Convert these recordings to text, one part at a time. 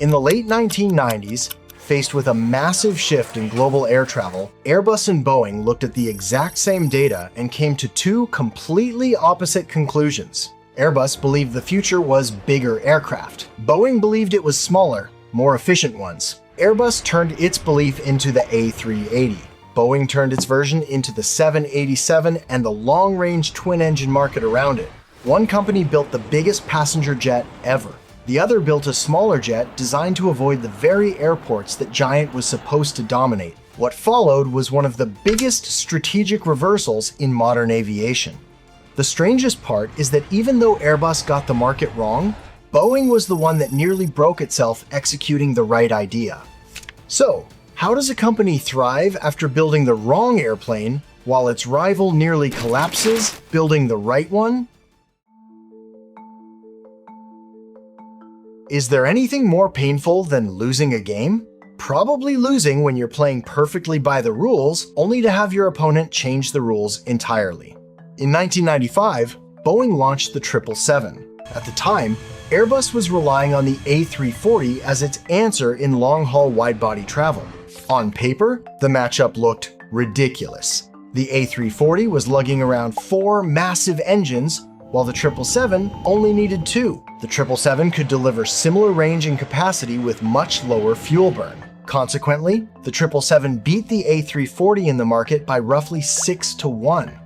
In the late 1990s, faced with a massive shift in global air travel, Airbus and Boeing looked at the exact same data and came to two completely opposite conclusions. Airbus believed the future was bigger aircraft. Boeing believed it was smaller, more efficient ones. Airbus turned its belief into the A380. Boeing turned its version into the 787 and the long-range twin-engine market around it. One company built the biggest passenger jet ever. The other built a smaller jet designed to avoid the very airports that Giant was supposed to dominate. What followed was one of the biggest strategic reversals in modern aviation. The strangest part is that even though Airbus got the market wrong, Boeing was the one that nearly broke itself executing the right idea. So, how does a company thrive after building the wrong airplane while its rival nearly collapses building the right one? Is there anything more painful than losing a game? Probably losing when you're playing perfectly by the rules, only to have your opponent change the rules entirely. In 1995, Boeing launched the 777. At the time, Airbus was relying on the A340 as its answer in long-haul wide-body travel. On paper, the matchup looked ridiculous. The A340 was lugging around 4 massive engines, while the 777 only needed 2. The 777 could deliver similar range and capacity with much lower fuel burn. Consequently, the 777 beat the A340 in the market by roughly 6-1.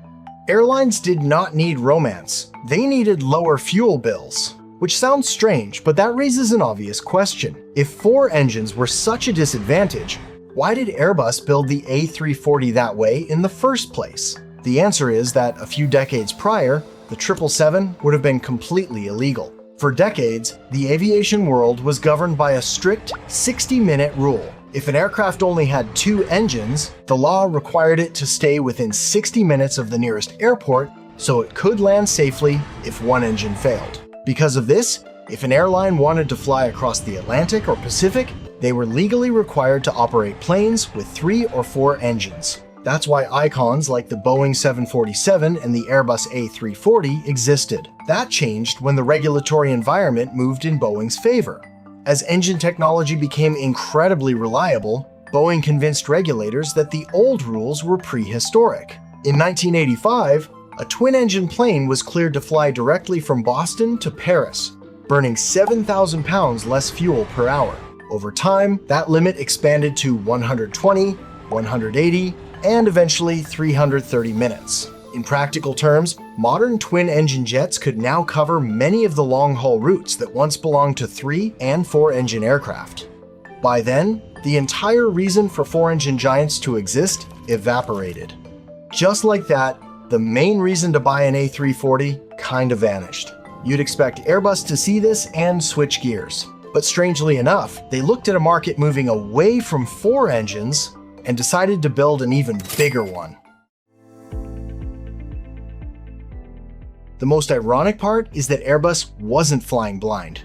Airlines did not need romance. They needed lower fuel bills. Which sounds strange, but that raises an obvious question. If 4 engines were such a disadvantage, why did Airbus build the A340 that way in the first place? The answer is that a few decades prior, the 777 would have been completely illegal. For decades, the aviation world was governed by a strict 60-minute rule. If an aircraft only had 2 engines, the law required it to stay within 60 minutes of the nearest airport so it could land safely if one engine failed. Because of this, if an airline wanted to fly across the Atlantic or Pacific, they were legally required to operate planes with 3 or 4 engines. That's why icons like the Boeing 747 and the Airbus A380 existed. That changed when the regulatory environment moved in Boeing's favor. As engine technology became incredibly reliable, Boeing convinced regulators that the old rules were prehistoric. In 1985, a twin-engine plane was cleared to fly directly from Boston to Paris, burning 7,000 pounds less fuel per hour. Over time, that limit expanded to 120, 180, and eventually 330 minutes. In practical terms, modern twin-engine jets could now cover many of the long-haul routes that once belonged to 3- and 4-engine aircraft. By then, the entire reason for 4-engine giants to exist evaporated. Just like that, the main reason to buy an A340 kind of vanished. You'd expect Airbus to see this and switch gears. But strangely enough, they looked at a market moving away from 4 engines and decided to build an even bigger one. The most ironic part is that Airbus wasn't flying blind.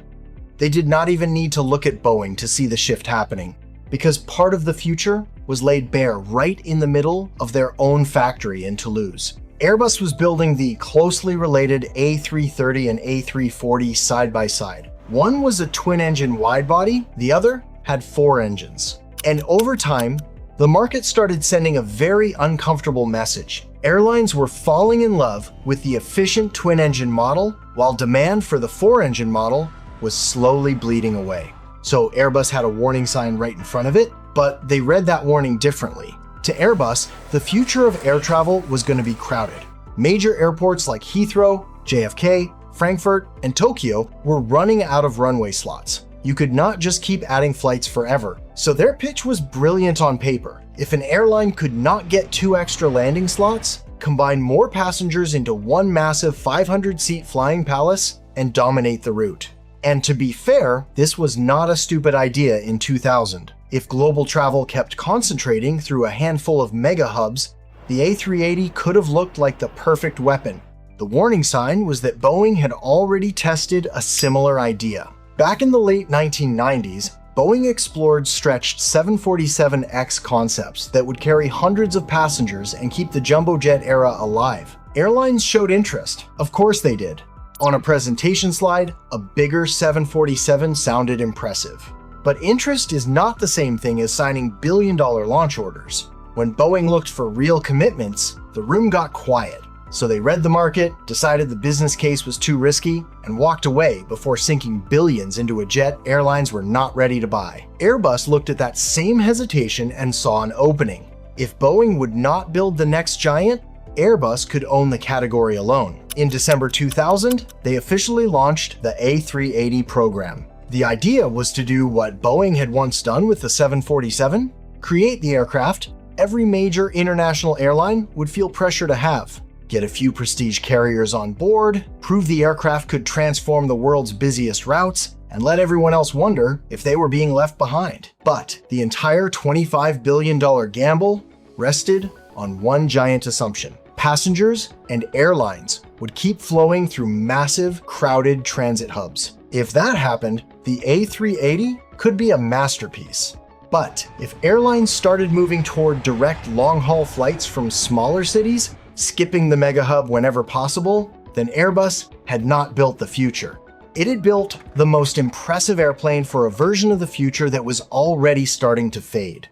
They did not even need to look at Boeing to see the shift happening, because part of the future was laid bare right in the middle of their own factory in Toulouse. Airbus was building the closely related A330 and A340 side by side. One was a twin-engine widebody, the other had 4 engines. And over time, the market started sending a very uncomfortable message. Airlines were falling in love with the efficient twin-engine model, while demand for the 4-engine model was slowly bleeding away. So Airbus had a warning sign right in front of it, but they read that warning differently. To Airbus, the future of air travel was going to be crowded. Major airports like Heathrow, JFK, Frankfurt, and Tokyo were running out of runway slots. You could not just keep adding flights forever. So their pitch was brilliant on paper. If an airline could not get 2 extra landing slots, combine more passengers into one massive 500-seat flying palace, and dominate the route. And to be fair, this was not a stupid idea in 2000. If global travel kept concentrating through a handful of mega hubs, the A380 could have looked like the perfect weapon. The warning sign was that Boeing had already tested a similar idea. Back in the late 1990s, Boeing explored stretched 747X concepts that would carry hundreds of passengers and keep the jumbo jet era alive. Airlines showed interest. Of course they did. On a presentation slide, a bigger 747 sounded impressive. But interest is not the same thing as signing billion-dollar launch orders. When Boeing looked for real commitments, the room got quiet. So they read the market, decided the business case was too risky, and walked away before sinking billions into a jet airlines were not ready to buy. Airbus looked at that same hesitation and saw an opening. If Boeing would not build the next giant, Airbus could own the category alone. In December 2000, they officially launched the A380 program. The idea was to do what Boeing had once done with the 747, create the aircraft every major international airline would feel pressure to have. Get a few prestige carriers on board, prove the aircraft could transform the world's busiest routes, and let everyone else wonder if they were being left behind. But the entire $25 billion gamble rested on one giant assumption. Passengers and airlines would keep flowing through massive, crowded transit hubs. If that happened, the A380 could be a masterpiece. But if airlines started moving toward direct long-haul flights from smaller cities, skipping the mega hub whenever possible, then Airbus had not built the future. It had built the most impressive airplane for a version of the future that was already starting to fade.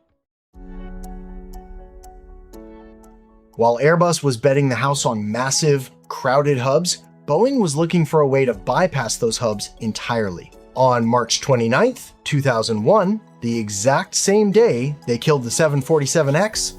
While Airbus was betting the house on massive, crowded hubs, Boeing was looking for a way to bypass those hubs entirely. On March 29, 2001, the exact same day they killed the 747X,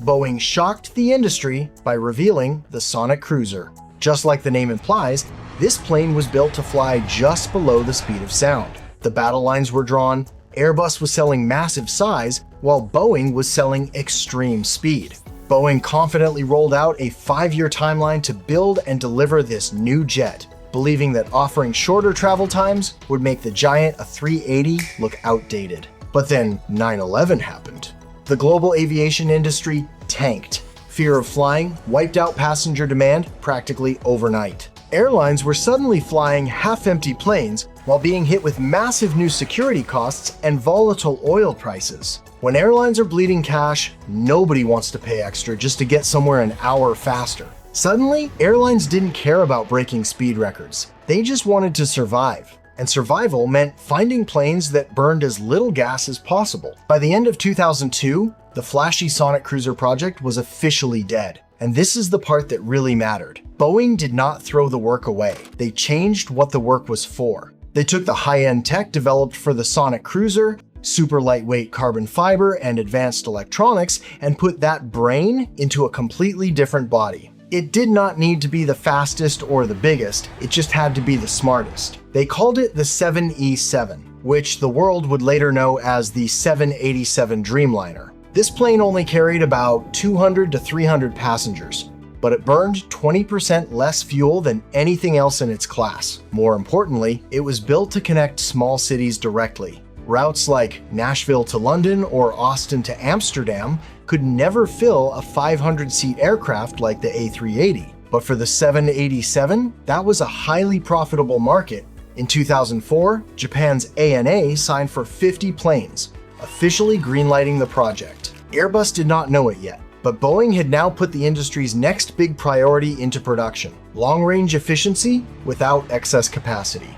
Boeing shocked the industry by revealing the Sonic Cruiser. Just like the name implies, this plane was built to fly just below the speed of sound. The battle lines were drawn, Airbus was selling massive size, while Boeing was selling extreme speed. Boeing confidently rolled out a 5-year timeline to build and deliver this new jet, believing that offering shorter travel times would make the giant A380 look outdated. But then 9/11 happened. The global aviation industry tanked. Fear of flying wiped out passenger demand practically overnight. Airlines were suddenly flying half-empty planes while being hit with massive new security costs and volatile oil prices. When airlines are bleeding cash, nobody wants to pay extra just to get somewhere an hour faster. Suddenly, airlines didn't care about breaking speed records. They just wanted to survive. And survival meant finding planes that burned as little gas as possible. By the end of 2002, the flashy Sonic Cruiser project was officially dead. And this is the part that really mattered. Boeing did not throw the work away. They changed what the work was for. They took the high-end tech developed for the Sonic Cruiser, super lightweight carbon fiber, and advanced electronics, and put that brain into a completely different body. It did not need to be the fastest or the biggest, it just had to be the smartest. They called it the 7E7, which the world would later know as the 787 Dreamliner. This plane only carried about 200 to 300 passengers, but it burned 20% less fuel than anything else in its class. More importantly, it was built to connect small cities directly. Routes like Nashville to London or Austin to Amsterdam could never fill a 500-seat aircraft like the A380. But for the 787, that was a highly profitable market. In 2004, Japan's ANA signed for 50 planes, officially greenlighting the project. Airbus did not know it yet, but Boeing had now put the industry's next big priority into production: long-range efficiency without excess capacity.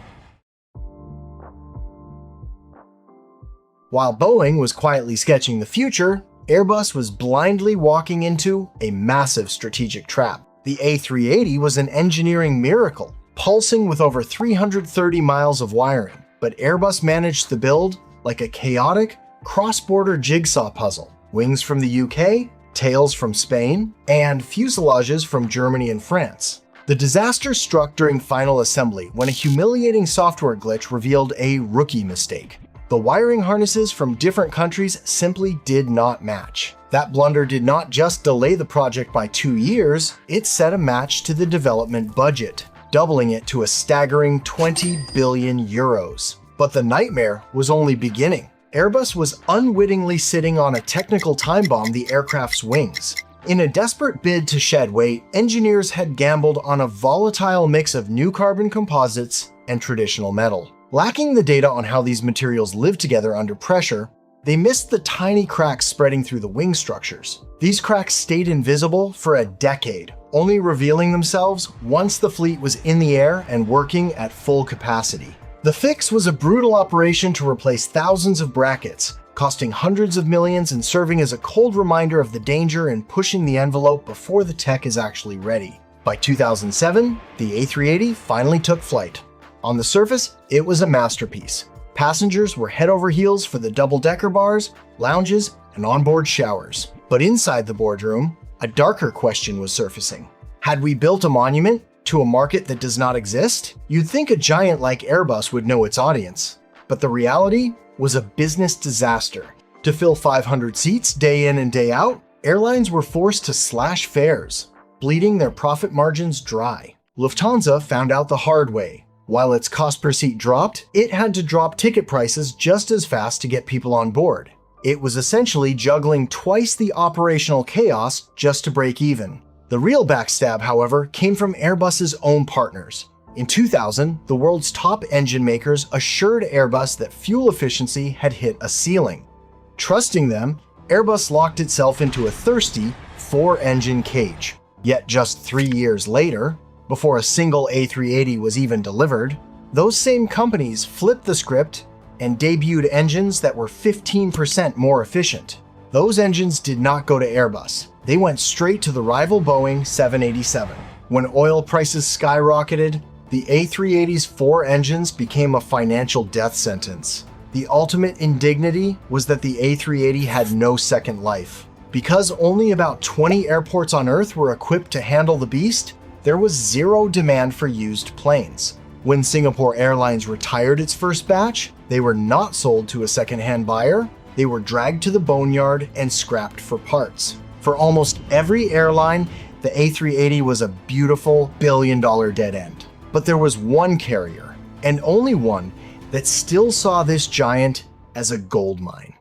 While Boeing was quietly sketching the future, Airbus was blindly walking into a massive strategic trap. The A380 was an engineering miracle, pulsing with over 330 miles of wiring, but Airbus managed the build like a chaotic, cross-border jigsaw puzzle. Wings from the UK, tails from Spain, and fuselages from Germany and France. The disaster struck during final assembly when a humiliating software glitch revealed a rookie mistake. The wiring harnesses from different countries simply did not match. That blunder did not just delay the project by 2 years, it set a match to the development budget, doubling it to a staggering 20 billion euros. But the nightmare was only beginning. Airbus was unwittingly sitting on a technical time bomb the aircraft's wings. In a desperate bid to shed weight, engineers had gambled on a volatile mix of new carbon composites and traditional metal. Lacking the data on how these materials live together under pressure, they missed the tiny cracks spreading through the wing structures. These cracks stayed invisible for a decade, only revealing themselves once the fleet was in the air and working at full capacity. The fix was a brutal operation to replace thousands of brackets, costing hundreds of millions and serving as a cold reminder of the danger in pushing the envelope before the tech is actually ready. By 2007, the A380 finally took flight. On the surface, it was a masterpiece. Passengers were head over heels for the double-decker bars, lounges, and onboard showers. But inside the boardroom, a darker question was surfacing. Had we built a monument to a market that does not exist? You'd think a giant like Airbus would know its audience. But the reality was a business disaster. To fill 500 seats day in and day out, airlines were forced to slash fares, bleeding their profit margins dry. Lufthansa found out the hard way. While its cost per seat dropped, it had to drop ticket prices just as fast to get people on board. It was essentially juggling twice the operational chaos just to break even. The real backstab, however, came from Airbus's own partners. In 2000, the world's top engine makers assured Airbus that fuel efficiency had hit a ceiling. Trusting them, Airbus locked itself into a thirsty 4-engine cage. Yet just 3 years later, before a single A380 was even delivered, those same companies flipped the script and debuted engines that were 15% more efficient. Those engines did not go to Airbus. They went straight to the rival Boeing 787. When oil prices skyrocketed, the A380's 4 engines became a financial death sentence. The ultimate indignity was that the A380 had no second life. Because only about 20 airports on Earth were equipped to handle the beast, there was zero demand for used planes. When Singapore Airlines retired its first batch, they were not sold to a second-hand buyer. They were dragged to the boneyard and scrapped for parts. For almost every airline, the A380 was a beautiful billion-dollar dead end. But there was one carrier, and only one, that still saw this giant as a gold mine.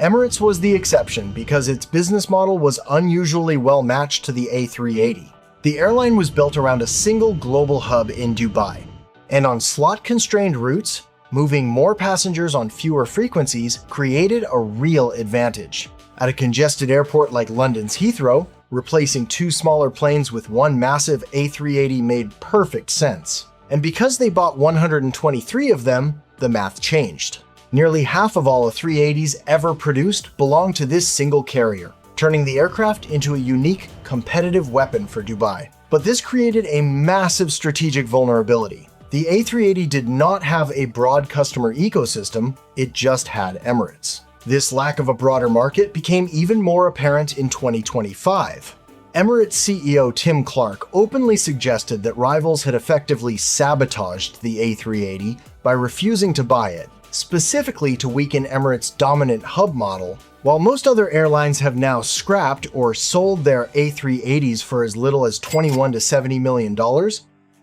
Emirates was the exception because its business model was unusually well matched to the A380. The airline was built around a single global hub in Dubai, and on slot-constrained routes, moving more passengers on fewer frequencies created a real advantage. At a congested airport like London's Heathrow, replacing 2 smaller planes with one massive A380 made perfect sense. And because they bought 123 of them, the math changed. Nearly half of all A380s ever produced belonged to this single carrier, turning the aircraft into a unique, competitive weapon for Dubai. But this created a massive strategic vulnerability. The A380 did not have a broad customer ecosystem, it just had Emirates. This lack of a broader market became even more apparent in 2025. Emirates CEO Tim Clark openly suggested that rivals had effectively sabotaged the A380 by refusing to buy it, specifically to weaken Emirates' dominant hub model. While most other airlines have now scrapped or sold their A380s for as little as $21 to $70 million,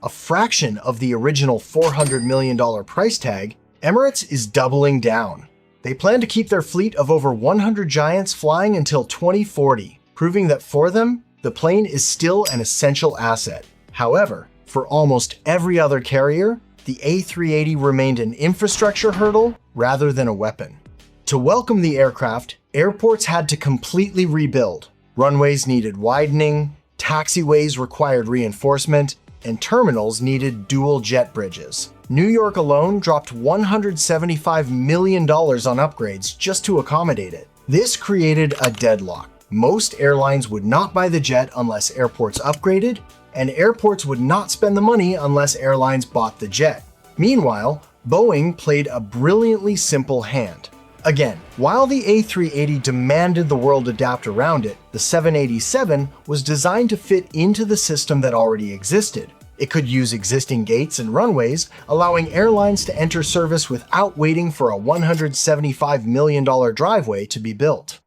a fraction of the original $400 million price tag, Emirates is doubling down. They plan to keep their fleet of over 100 giants flying until 2040, proving that for them, the plane is still an essential asset. However, for almost every other carrier, the A380 remained an infrastructure hurdle rather than a weapon. To welcome the aircraft, airports had to completely rebuild. Runways needed widening, taxiways required reinforcement, and terminals needed dual jet bridges. New York alone dropped $175 million on upgrades just to accommodate it. This created a deadlock. Most airlines would not buy the jet unless airports upgraded, and airports would not spend the money unless airlines bought the jet. Meanwhile, Boeing played a brilliantly simple hand. Again, while the A380 demanded the world adapt around it, the 787 was designed to fit into the system that already existed. It could use existing gates and runways, allowing airlines to enter service without waiting for a $175 million driveway to be built.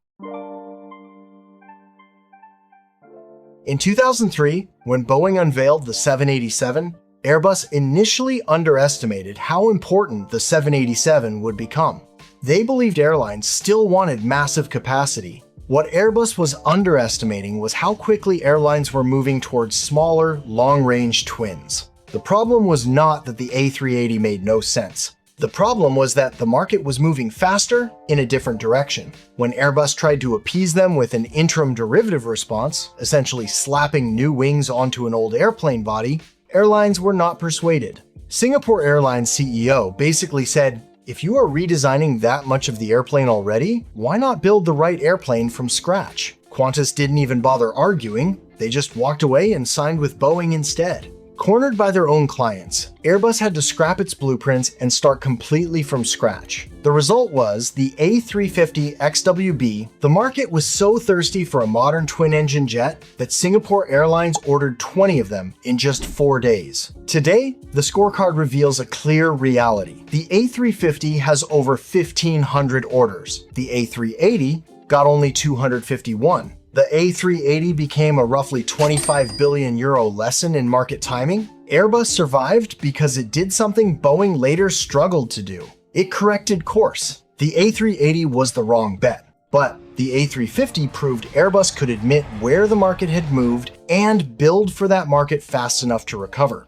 In 2003, when Boeing unveiled the 787, Airbus initially underestimated how important the 787 would become. They believed airlines still wanted massive capacity. What Airbus was underestimating was how quickly airlines were moving towards smaller, long-range twins. The problem was not that the A380 made no sense. The problem was that the market was moving faster in a different direction. When Airbus tried to appease them with an interim derivative response, essentially slapping new wings onto an old airplane body, airlines were not persuaded. Singapore Airlines CEO basically said, if you are redesigning that much of the airplane already, why not build the right airplane from scratch? Qantas didn't even bother arguing, they just walked away and signed with Boeing instead. Cornered by their own clients, Airbus had to scrap its blueprints and start completely from scratch. The result was the A350 XWB. The market was so thirsty for a modern twin-engine jet that Singapore Airlines ordered 20 of them in just 4 days. Today, the scorecard reveals a clear reality. The A350 has over 1,500 orders. The A380 got only 251. The A380 became a roughly €25 billion lesson in market timing. Airbus survived because it did something Boeing later struggled to do. It corrected course. The A380 was the wrong bet, but the A350 proved Airbus could admit where the market had moved and build for that market fast enough to recover.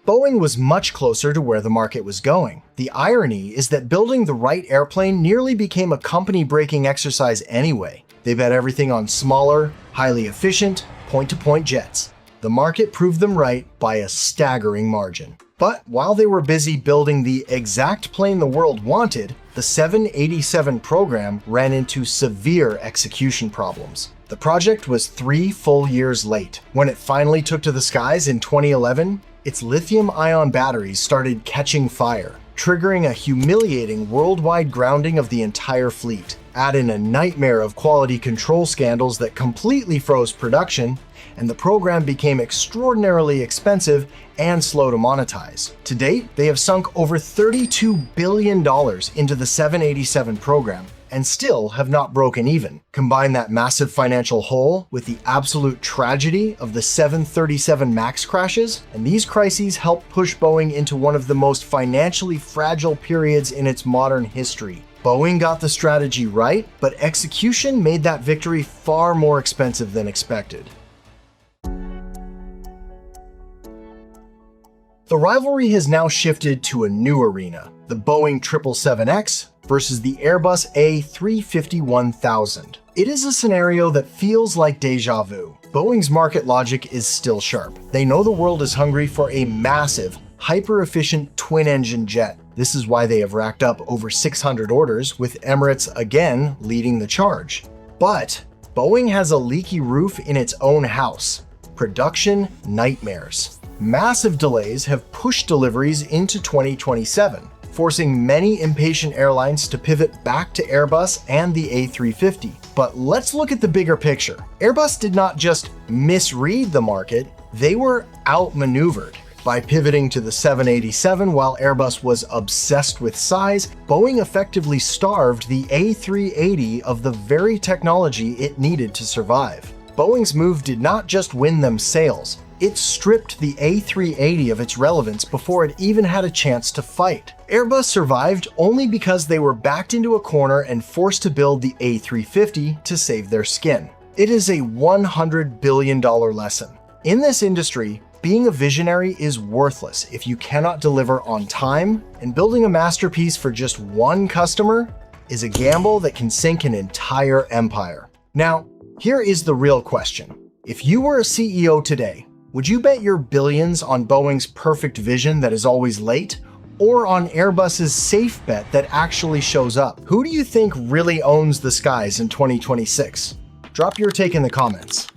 Boeing was much closer to where the market was going. The irony is that building the right airplane nearly became a company-breaking exercise anyway. They bet everything on smaller, highly efficient, point-to-point jets. The market proved them right by a staggering margin. But while they were busy building the exact plane the world wanted, the 787 program ran into severe execution problems. The project was 3 full years late. When it finally took to the skies in 2011, its lithium-ion batteries started catching fire, triggering a humiliating worldwide grounding of the entire fleet. Add in a nightmare of quality control scandals that completely froze production, and the program became extraordinarily expensive and slow to monetize. To date, they have sunk over $32 billion into the 787 program, and still have not broken even. Combine that massive financial hole with the absolute tragedy of the 737 MAX crashes, and these crises help push Boeing into one of the most financially fragile periods in its modern history. Boeing got the strategy right, but execution made that victory far more expensive than expected. The rivalry has now shifted to a new arena, the Boeing 777X versus the Airbus A350-1000. It is a scenario that feels like deja vu. Boeing's market logic is still sharp. They know the world is hungry for a massive, hyper-efficient twin-engine jet. This is why they have racked up over 600 orders, with Emirates again leading the charge. But Boeing has a leaky roof in its own house. Production nightmares. Massive delays have pushed deliveries into 2027, forcing many impatient airlines to pivot back to Airbus and the A350. But let's look at the bigger picture. Airbus did not just misread the market, they were outmaneuvered. By pivoting to the 787 while Airbus was obsessed with size, Boeing effectively starved the A380 of the very technology it needed to survive. Boeing's move did not just win them sales, it stripped the A380 of its relevance before it even had a chance to fight. Airbus survived only because they were backed into a corner and forced to build the A350 to save their skin. It is a $100 billion lesson. In this industry, being a visionary is worthless if you cannot deliver on time, and building a masterpiece for just one customer is a gamble that can sink an entire empire. Now, here is the real question. If you were a CEO today, would you bet your billions on Boeing's perfect vision that is always late, or on Airbus's safe bet that actually shows up? Who do you think really owns the skies in 2026? Drop your take in the comments.